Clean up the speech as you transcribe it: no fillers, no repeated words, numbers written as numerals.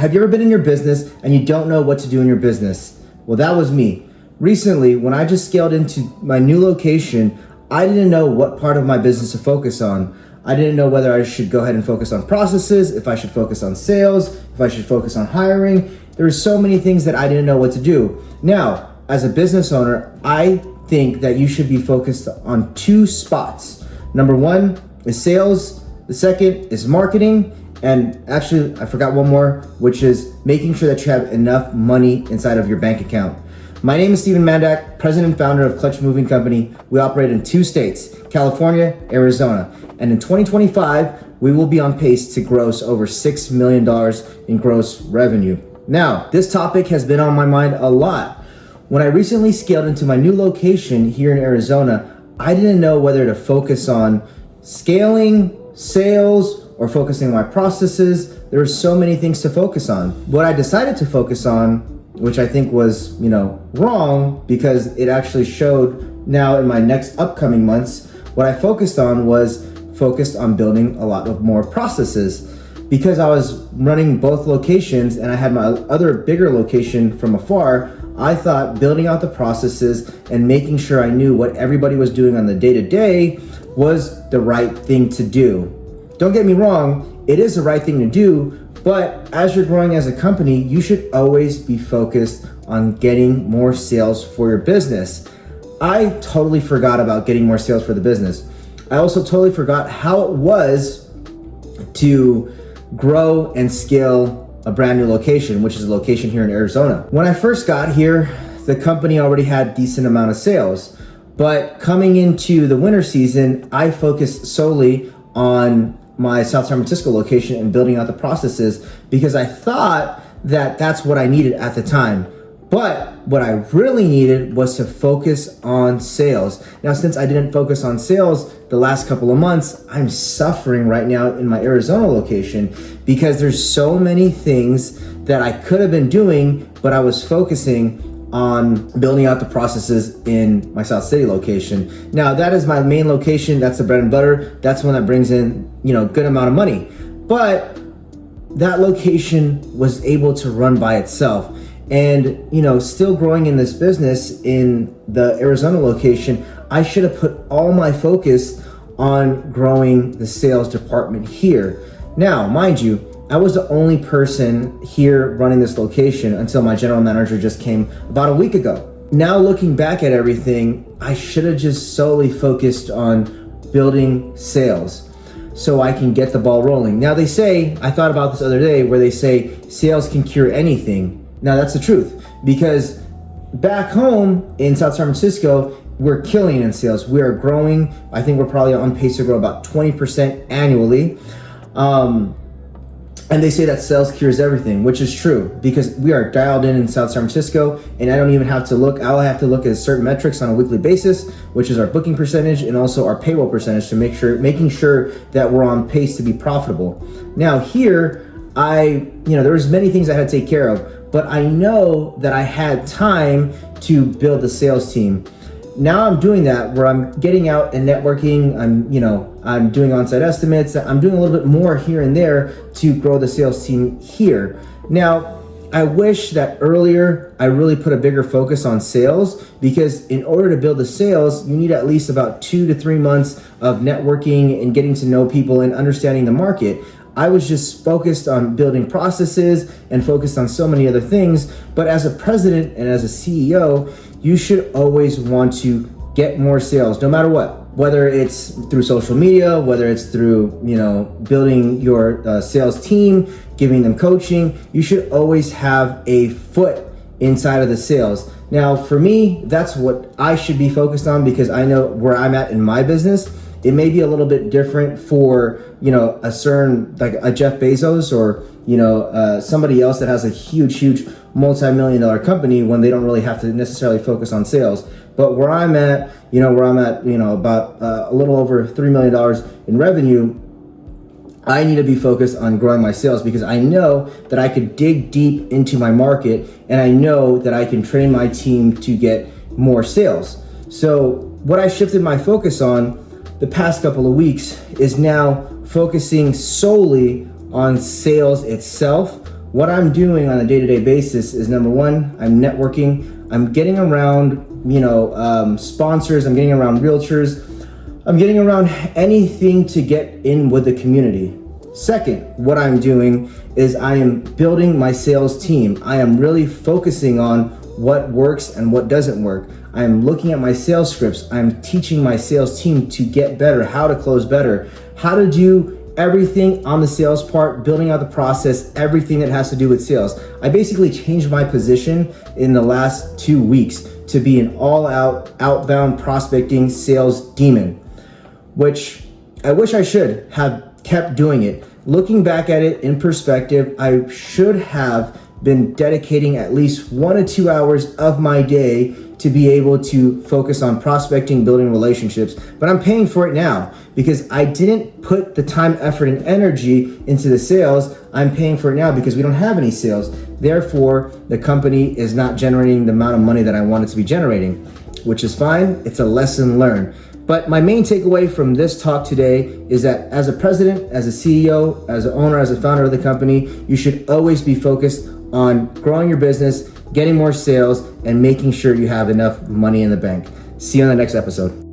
Have you ever been in your business and you don't know what to do in your business? Well, that was me. Recently, when I just scaled into my new location, I didn't know what part of my business to focus on. I didn't know whether I should go ahead and focus on processes, if I should focus on sales, if I should focus on hiring. There were so many things that I didn't know what to do. Now, as a business owner, I think that you should be focused on two spots. Number one is sales. The second is marketing. And actually, I forgot one more, which is making sure that you have enough money inside of your bank account. My name is Steven Mandak, president and founder of Clutch Moving Company. We operate in 2 states, California, Arizona. And in 2025, we will be on pace to gross over $6 million in gross revenue. Now, this topic has been on my mind a lot. When I recently scaled into my new location here in Arizona, I didn't know whether to focus on scaling, sales, or focusing on my processes. There were so many things to focus on. What I decided to focus on, which I think was, wrong, because it actually showed now in my next upcoming months, what I focused on building a lot of more processes. Because I was running both locations and I had my other bigger location from afar, I thought building out the processes and making sure I knew what everybody was doing on the day-to-day was the right thing to do. Don't get me wrong, it is the right thing to do, but as you're growing as a company, you should always be focused on getting more sales for your business. I totally forgot about getting more sales for the business. I also totally forgot how it was to grow and scale a brand new location, which is a location here in Arizona. When I first got here, the company already had a decent amount of sales, but coming into the winter season, I focused solely on my South San Francisco location and building out the processes because I thought that that's what I needed at the time. But what I really needed was to focus on sales. Now, since I didn't focus on sales the last couple of months, I'm suffering right now in my Arizona location because there's so many things that I could have been doing, but I was focusing on building out the processes in my South City location. Now, that is my main location. That's the bread and butter. That's one that brings in, good amount of money. But that location was able to run by itself. And, still growing in this business in the Arizona location, I should have put all my focus on growing the sales department here. Now, mind you, I was the only person here running this location until my general manager just came about a week ago. Now looking back at everything, I should have just solely focused on building sales so I can get the ball rolling. Now they say, I thought about this other day where they say sales can cure anything. Now that's the truth, because back home in South San Francisco, we're killing in sales. We are growing. I think we're probably on pace to grow about 20% annually. And they say that sales cures everything, which is true because we are dialed in South San Francisco, and I don't even have to look. I'll have to look at certain metrics on a weekly basis, which is our booking percentage and also our payroll percentage to making sure that we're on pace to be profitable. Now here, there was many things I had to take care of, but I know that I had time to build the sales team. Now I'm doing that where I'm getting out and networking. I'm doing on-site estimates. I'm doing a little bit more here and there to grow the sales team here. Now, I wish that earlier I really put a bigger focus on sales, because in order to build the sales, you need at least about 2 to 3 months of networking and getting to know people and understanding the market. I was just focused on building processes and focused on so many other things. But as a president and as a CEO, you should always want to get more sales, no matter what, whether it's through social media, whether it's through, building your sales team, giving them coaching. You should always have a foot inside of the sales. Now, for me, that's what I should be focused on, because I know where I'm at in my business. It may be a little bit different for, a certain, like a Jeff Bezos or, somebody else that has a huge multi-million-dollar company when they don't really have to necessarily focus on sales. But where I'm at, about a little over $3 million in revenue, I need to be focused on growing my sales, because I know that I could dig deep into my market, and I know that I can train my team to get more sales. So what I shifted my focus on the past couple of weeks is now focusing solely on sales itself what I'm doing on a day-to-day basis is, number one, I'm networking. I'm getting around, sponsors. I'm getting around realtors. I'm getting around anything to get in with the community. Second, what I'm doing is I am building my sales team. I am really focusing on what works and what doesn't work. I am looking at my sales scripts. I'm teaching my sales team to get better, how to close better, how to do everything on the sales part, building out the process, everything that has to do with sales. I basically changed my position in the last 2 weeks to be an all-out, outbound prospecting sales demon, which I wish I should have kept doing it. Looking back at it in perspective, I should have been dedicating at least 1 to 2 hours of my day to be able to focus on prospecting, building relationships. But I'm paying for it now because I didn't put the time, effort, and energy into the sales. I'm paying for it now because we don't have any sales. Therefore, the company is not generating the amount of money that I want it to be generating, which is fine. It's a lesson learned. But my main takeaway from this talk today is that as a president, as a CEO, as an owner, as a founder of the company, you should always be focused on growing your business, getting more sales, and making sure you have enough money in the bank. See you on the next episode.